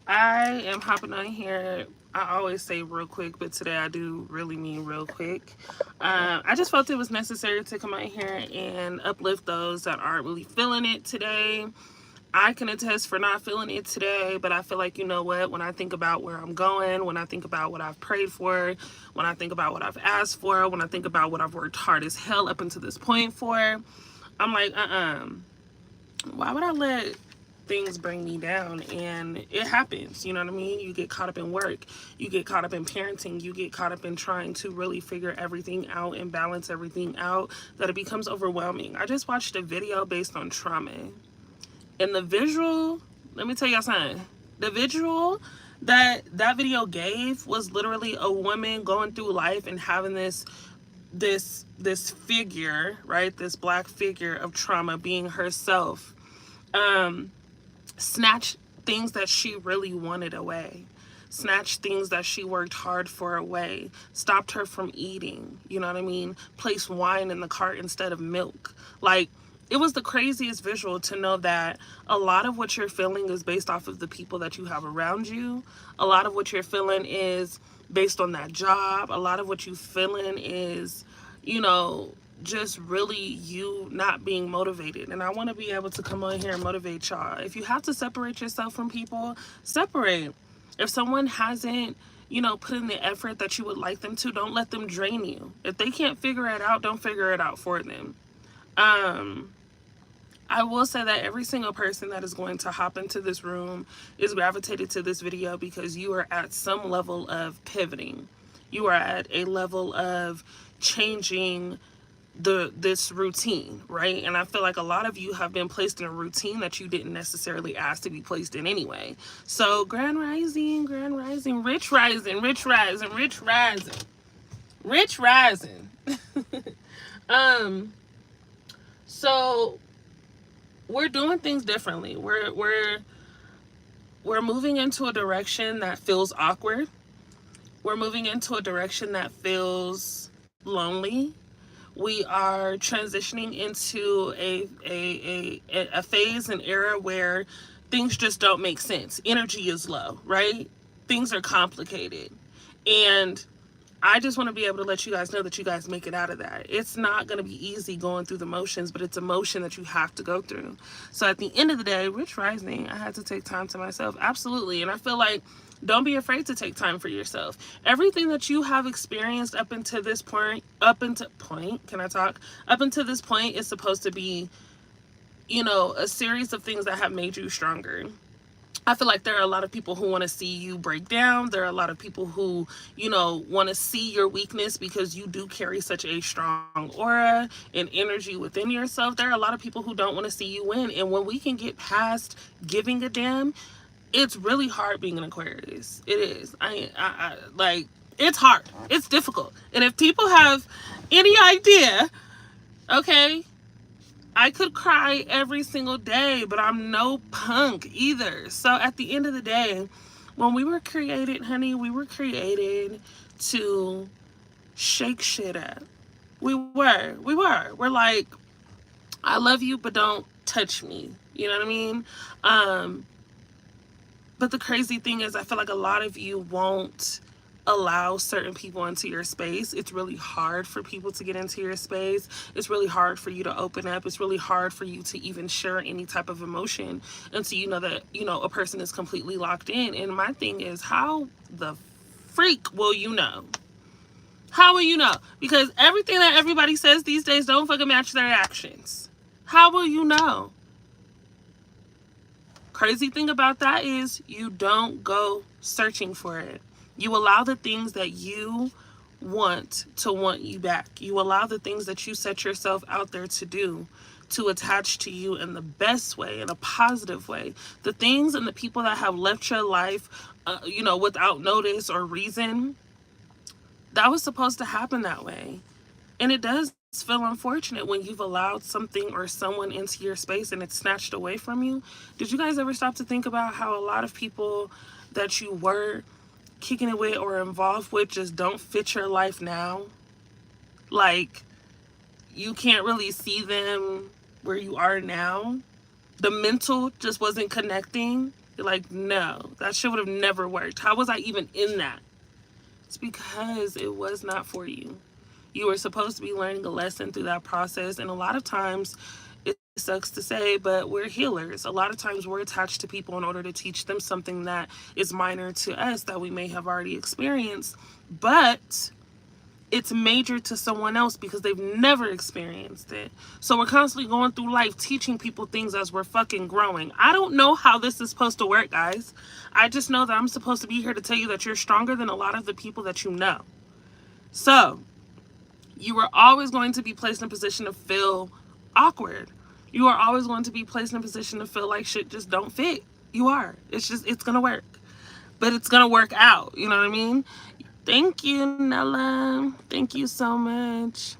I am hopping on here. I always say real quick, but today I do really mean real quick. I just felt it was necessary to come out here and uplift those that aren't really feeling it today. I can attest for not feeling it today, but I feel like, you know what, when I think about where I'm going, when I think about what I've prayed for, when I think about what I've asked for, when I think about what I've worked hard as hell up until this point for, I'm like, why would I let things bring me down? And it happens, you know what I mean? You get caught up in work, you get caught up in parenting, you get caught up in trying to really figure everything out and balance everything out, that it becomes overwhelming. I just watched a video based on trauma, and the visual, let me tell y'all something, the visual that video gave was literally a woman going through life and having this figure, right, this black figure of trauma being herself, um snatch things that she really wanted away, snatch things that she worked hard for away, stopped her from eating, you know what I mean, place wine in the cart instead of milk. Like, it was the craziest visual to know that a lot of what you're feeling is based off of the people that you have around you. A lot of what you're feeling is based on that job. A lot of what you're feeling is, you know, just really you not being motivated. And I want to be able to come on here and motivate y'all. If you have to separate yourself from people, separate. If someone hasn't, you know, put in the effort that you would like them to, don't let them drain you. If they can't figure it out, don't figure it out for them. Um, I will say that every single person that is going to hop into this room is gravitated to this video because you are at some level of pivoting. You are at a level of changing this routine, right? And I feel like a lot of you have been placed in a routine that you didn't necessarily ask to be placed in anyway. So grand rising, rich rising, rich rising, rich rising, rich rising. um so we're doing things differently. We're moving into a direction that feels awkward. We're moving into a direction that feels lonely. We are transitioning into a phase, an era where things just don't make sense. Energy is low, right? Things are complicated. And I just want to be able to let you guys know that you guys make it out of that. It's not going to be easy going through the motions, but it's a motion that you have to go through. So at the end of the day, Rich Rising, I had to take time to myself. Absolutely. And I feel like don't be afraid to take time for yourself. Everything that you have experienced up until this point, can I talk? Up until this point is supposed to be, you know, a series of things that have made you stronger. I feel like there are a lot of people who want to see you break down. There are a lot of people who, you know, want to see your weakness because you do carry such a strong aura and energy within yourself. There are a lot of people who don't want to see you win. And when we can get past giving a damn, it's really hard being an Aquarius. It is. I like, it's hard. It's difficult. And if people have any idea, okay, I could cry every single day, but I'm no punk either. So at the end of the day, when we were created, honey, we were created to shake shit up. We were. We're like, I love you, but don't touch me. You know what I mean? But the crazy thing is, I feel like a lot of you won't allow certain people into your space. It's really hard for people to get into your space. It's really hard for you to open up. It's really hard for you to even share any type of emotion until you know that, you know, a person is completely locked in. And my thing is, how the freak will you know? How will you know? Because everything that everybody says these days don't fucking match their actions. How will you know? Crazy thing about that is you don't go searching for it. You allow the things that you want to want you back. You allow the things that you set yourself out there to do to attach to you in the best way, in a positive way. The things and the people that have left your life, you know, without notice or reason, that was supposed to happen that way. And it does feel unfortunate when you've allowed something or someone into your space and it's snatched away from you. Did you guys ever stop to think about how a lot of people that you were kicking it with or involved with just don't fit your life now? Like, you can't really see them where you are now. The mental just wasn't connecting. You're like, no, that shit would have never worked. How was I even in that? It's because it was not for you. You were supposed to be learning a lesson through that process. And a lot of times, it sucks to say, but we're healers. A lot of times we're attached to people in order to teach them something that is minor to us that we may have already experienced. But it's major to someone else because they've never experienced it. So we're constantly going through life teaching people things as we're fucking growing. I don't know how this is supposed to work, guys. I just know that I'm supposed to be here to tell you that you're stronger than a lot of the people that you know. So you are always going to be placed in a position to feel awkward. You are always going to be placed in a position to feel like shit just don't fit. You are. It's going to work. But it's going to work out. You know what I mean? Thank you, Nella. Thank you so much.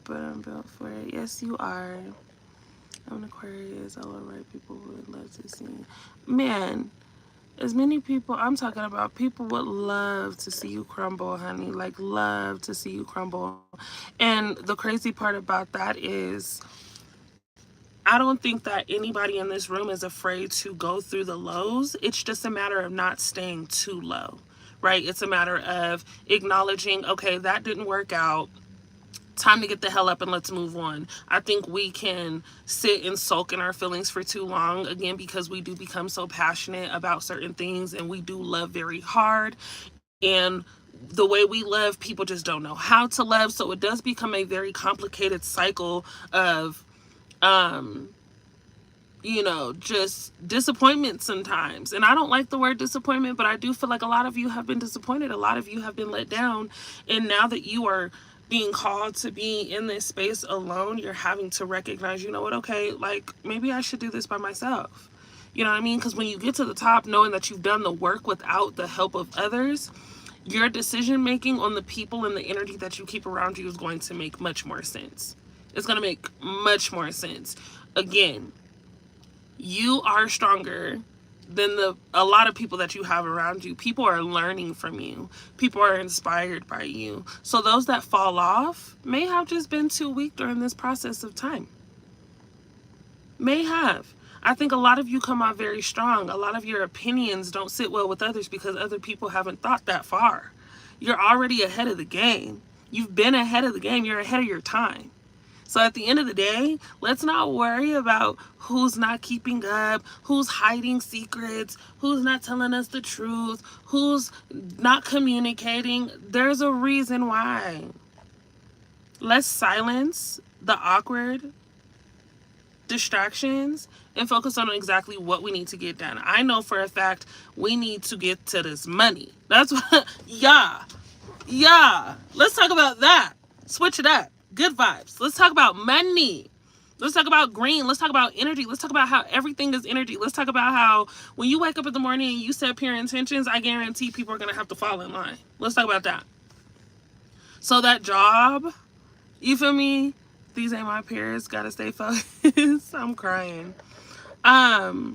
But I'm built for it. Yes, you are. I'm an Aquarius. I love right people who would love to see. Man, as many people, I'm talking about people would love to see you crumble, honey. Like, love to see you crumble. And the crazy part about that is, I don't think that anybody in this room is afraid to go through the lows. It's just a matter of not staying too low, right? It's a matter of acknowledging, okay, that didn't work out. Time to get the hell up and let's move on. I think we can sit and sulk in our feelings for too long, again, because we do become so passionate about certain things and we do love very hard. And the way we love, people just don't know how to love. So it does become a very complicated cycle of, just disappointment sometimes. And I don't like the word disappointment, but I do feel like a lot of you have been disappointed. A lot of you have been let down. And now that you are being called to be in this space alone, you're having to recognize, you know what, okay, like maybe I should do this by myself. You know what I mean? Because when you get to the top, knowing that you've done the work without the help of others, your decision making on the people and the energy that you keep around you is going to make much more sense. It's going to make much more sense. Again, you are stronger than a lot of people that you have around you. People are learning from you. People are inspired by you. So those that fall off may have just been too weak during this process of time. May have. I think a lot of you come out very strong. A lot of your opinions don't sit well with others because other people haven't thought that far. You're already ahead of the game. You've been ahead of the game. You're ahead of your time. So at the end of the day, let's not worry about who's not keeping up, who's hiding secrets, who's not telling us the truth, who's not communicating. There's a reason why. Let's silence the awkward distractions and focus on exactly what we need to get done. I know for a fact we need to get to this money. That's what, yeah. Let's talk about that. Switch it up. Good vibes. Let's talk about money. Let's talk about green. Let's talk about energy. Let's talk about how everything is energy. Let's talk about how when you wake up in the morning and you set pure intentions, I guarantee people are going to have to fall in line. Let's talk about that. So that job, you feel me? These ain't my peers. Gotta stay focused. I'm crying. Hello.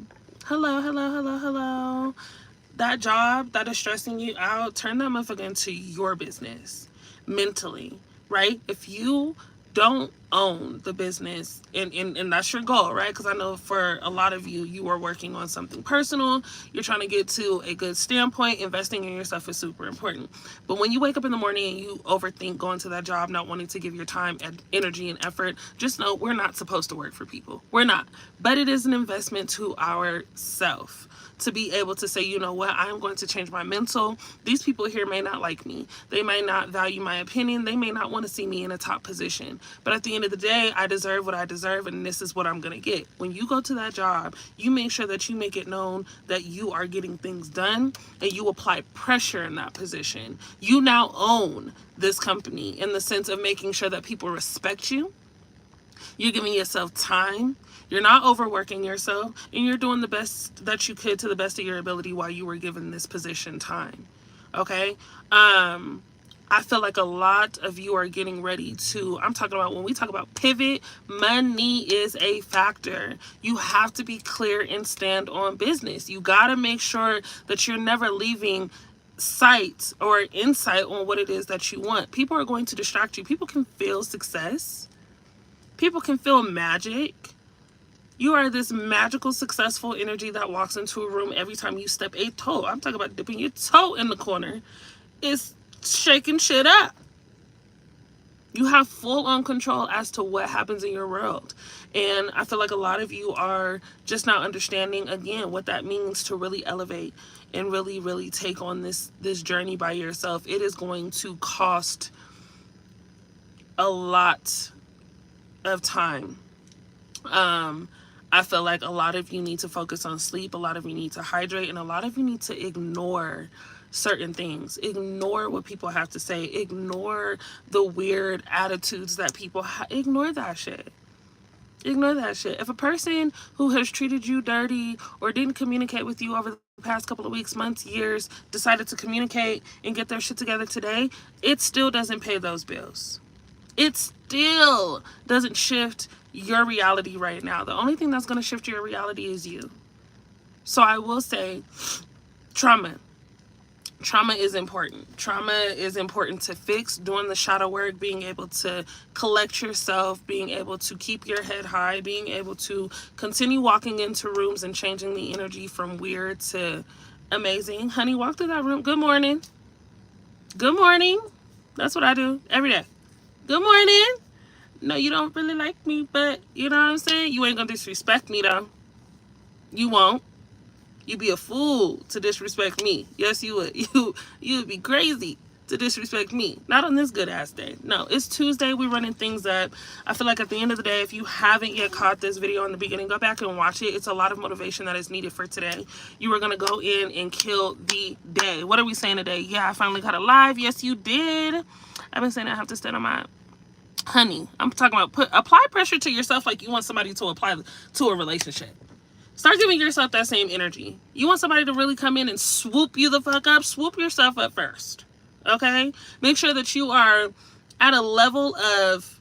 That job that is stressing you out, turn that motherfucker into your business mentally, right? If you don't own the business and that's your goal, right? Because I know for a lot of you, you are working on something personal. You're trying to get to a good standpoint. Investing in yourself is super important. But when you wake up in the morning and you overthink going to that job, not wanting to give your time, energy, and effort, just know we're not supposed to work for people. We're not. But it is an investment to ourself to be able to say, you know what, I'm going to change my mental. These people here may not like me. They may not value my opinion. They may not want to see me in a top position. But at the end of the day, I deserve what I deserve, and this is what I'm going to get. When you go to that job, you make sure that you make it known that you are getting things done, and you apply pressure in that position. You now own this company in the sense of making sure that people respect you. You're giving yourself time. You're not overworking yourself, and you're doing the best that you could to the best of your ability while you were given this position time. Okay? I feel like a lot of you are getting ready to, I'm talking about when we talk about pivot, money is a factor. You have to be clear and stand on business. You got to make sure that you're never leaving sight or insight on what it is that you want. People are going to distract you. People can feel success. People can feel magic. You are this magical, successful energy that walks into a room every time you step a toe. I'm talking about dipping your toe in the corner. It's shaking shit up. You have full on control as to what happens in your world. And I feel like a lot of you are just not understanding, again, what that means to really elevate and really, really take on this journey by yourself. It is going to cost a lot of time. I feel like a lot of you need to focus on sleep, a lot of you need to hydrate, and a lot of you need to ignore certain things. Ignore what people have to say. Ignore the weird attitudes that people ignore that shit. Ignore that shit. If a person who has treated you dirty or didn't communicate with you over the past couple of weeks, months, years, decided to communicate and get their shit together today, it still doesn't pay those bills. It still doesn't shift your reality right now. The only thing that's going to shift your reality is you. So I will say, trauma. Trauma is important. Trauma is important to fix, doing the shadow work, being able to collect yourself, being able to keep your head high, being able to continue walking into rooms and changing the energy from weird to amazing. Honey, walk through that room. Good morning. Good morning. That's what I do every day. Good morning. No, you don't really like me, but you know what I'm saying? You ain't gonna disrespect me though. You won't. You'd be a fool to disrespect me. Yes, you would. You would be crazy to disrespect me. Not on this good ass day. No, it's Tuesday. We're running things up. I feel like at the end of the day, if you haven't yet caught this video in the beginning, go back and watch it. It's a lot of motivation that is needed for today. You are going to go in and kill the day. What are we saying today? Yeah, I finally got a live. Yes, you did. I've been saying I have to stand on my... Honey, I'm talking about apply pressure to yourself like you want somebody to apply to a relationship. Start giving yourself that same energy. You want somebody to really come in and swoop you the fuck up? Swoop yourself up first. Okay? Make sure that you are at a level of,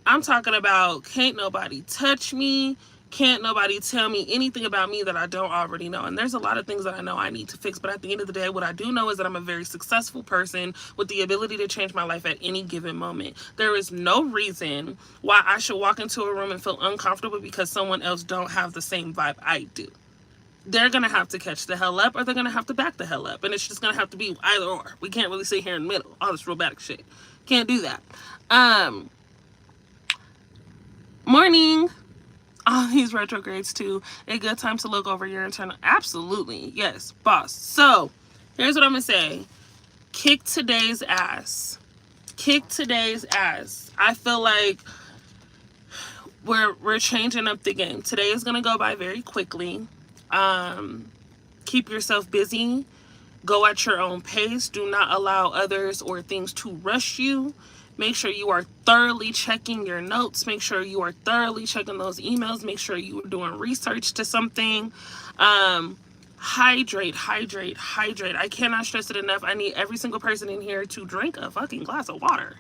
I'm talking about, can't nobody touch me. Can't nobody tell me anything about me that I don't already know. And there's a lot of things that I know I need to fix. But at the end of the day, what I do know is that I'm a very successful person with the ability to change my life at any given moment. There is no reason why I should walk into a room and feel uncomfortable because someone else don't have the same vibe I do. They're going to have to catch the hell up or they're going to have to back the hell up. And it's just going to have to be either or. We can't really sit here in the middle. All this robotic shit. Can't do that. Morning. All these retrogrades too. A good time to look over your internal. Absolutely. Yes, boss. So here's what I'm going to say. Kick today's ass. Kick today's ass. I feel like we're changing up the game. Today is going to go by very quickly. Keep yourself busy. Go at your own pace. Do not allow others or things to rush you. Make sure you are thoroughly checking your notes. Make sure you are thoroughly checking those emails. Make sure you are doing research to something. Hydrate, hydrate, hydrate. I cannot stress it enough. I need every single person in here to drink a fucking glass of water.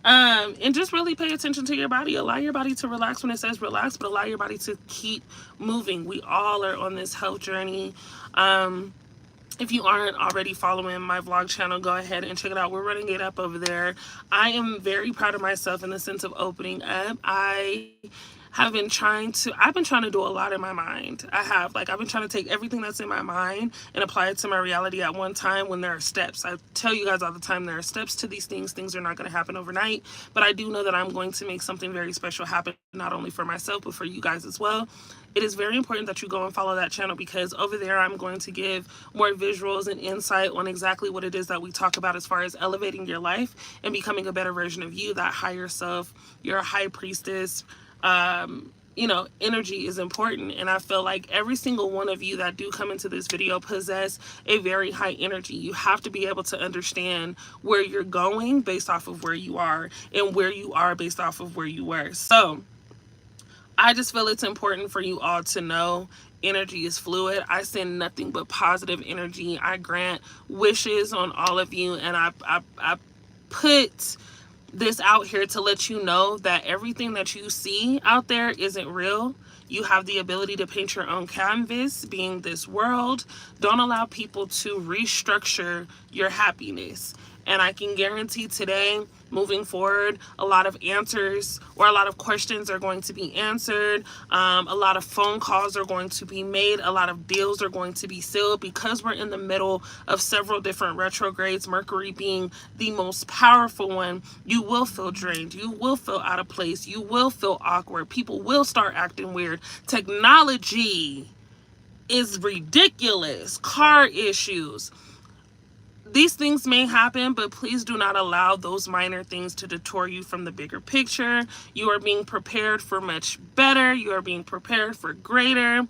And just really pay attention to your body. Allow your body to relax when it says relax, but allow your body to keep moving. We all are on this health journey. If you aren't already following my vlog channel, go ahead and check it out. We're running it up over there. I am very proud of myself in the sense of opening up. I've been trying to do a lot in my mind. I've been trying to take everything that's in my mind and apply it to my reality at one time when there are steps. I tell you guys all the time, there are steps to these things. Things are not going to happen overnight, but I do know that I'm going to make something very special happen, not only for myself, but for you guys as well. It is very important that you go and follow that channel because over there I'm going to give more visuals and insight on exactly what it is that we talk about as far as elevating your life and becoming a better version of you, that higher self, your high priestess. Energy is important. And I feel like every single one of you that do come into this video possess a very high energy. You have to be able to understand where you're going based off of where you are and where you are based off of where you were. So I just feel it's important for you all to know energy is fluid. I send nothing but positive energy. I grant wishes on all of you. And I put this out here to let you know that everything that you see out there isn't real. You have the ability to paint your own canvas, being this world. Don't allow people to restructure your happiness. And I can guarantee today, moving forward, a lot of answers or a lot of questions are going to be answered. A lot of phone calls are going to be made. A lot of deals are going to be sealed because we're in the middle of several different retrogrades, Mercury being the most powerful one. You will feel drained. You will feel out of place. You will feel awkward. People will start acting weird. Technology is ridiculous. Car issues. These things may happen, but please do not allow those minor things to detour you from the bigger picture. You are being prepared for much better. You are being prepared for greater.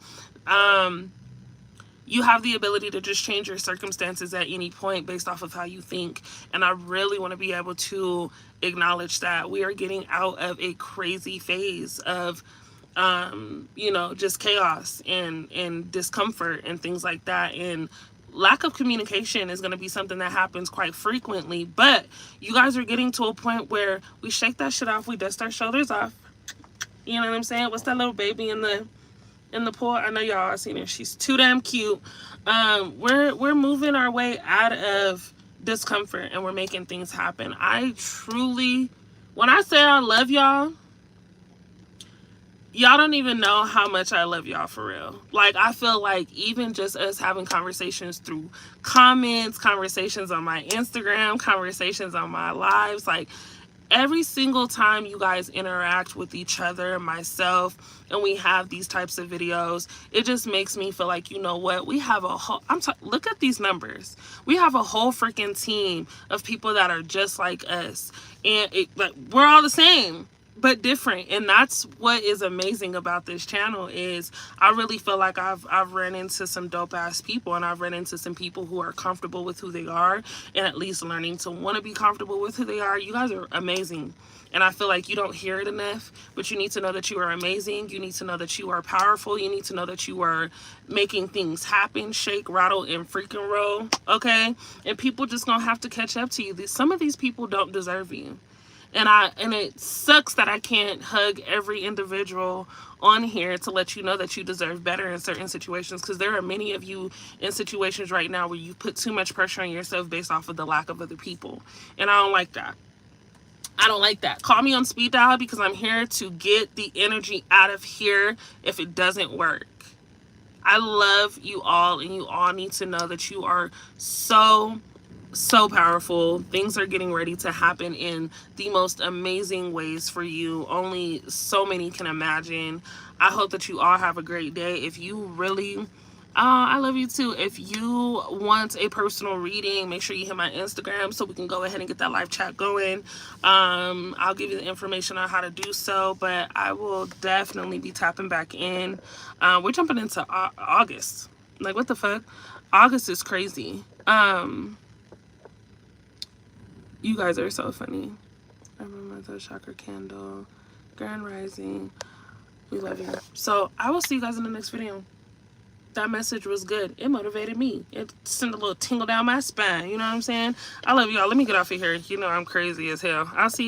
You have the ability to just change your circumstances at any point based off of how you think. And I really want to be able to acknowledge that we are getting out of a crazy phase of just chaos and discomfort and things like that. And lack of communication is going to be something that happens quite frequently, but you guys are getting to a point where we shake that shit off, we dust our shoulders off. You know what I'm saying? What's that little baby in the pool? I know y'all are seeing her. She's too damn cute. We're moving our way out of discomfort and we're making things happen. I truly, when I say I love y'all don't even know how much I love y'all for real. Like, I feel like even just us having conversations through comments, conversations on my Instagram, conversations on my lives, like every single time you guys interact with each other, myself, and we have these types of videos, it just makes me feel like, you know what, we have a whole, look at these numbers. We have a whole freaking team of people that are just like us. And we're all the same, but different. And that's what is amazing about this channel is I really feel like I've run into some dope ass people, and I've run into some people who are comfortable with who they are and at least learning to want to be comfortable with who they are. You guys are amazing. And I feel like you don't hear it enough, but you need to know that you are amazing. You need to know that you are powerful. You need to know that you are making things happen, shake, rattle, and freaking roll. Okay. And people just gonna have to catch up to you. Some of these people don't deserve you. And it sucks that I can't hug every individual on here to let you know that you deserve better in certain situations, because there are many of you in situations right now where you put too much pressure on yourself based off of the lack of other people. And I don't like that. I don't like that. Call me on speed dial because I'm here to get the energy out of here if it doesn't work. I love you all, and you all need to know that you are so powerful. Things are getting ready to happen in the most amazing ways for you. Only so many can imagine. I hope that you all have a great day. If you really, I love you too. If you want a personal reading, make sure you hit my Instagram so we can go ahead and get that live chat going. I'll give you the information on how to do so, but I will definitely be tapping back in. We're jumping into August. Like, what the fuck? August is crazy. You guys are so funny. I remember the chakra candle, grand rising. We love you. So I will see you guys in the next video. That message was good. It motivated me. It sent a little tingle down my spine. You know what I'm saying? I love y'all. Let me get off of here. You know I'm crazy as hell. I'll see you.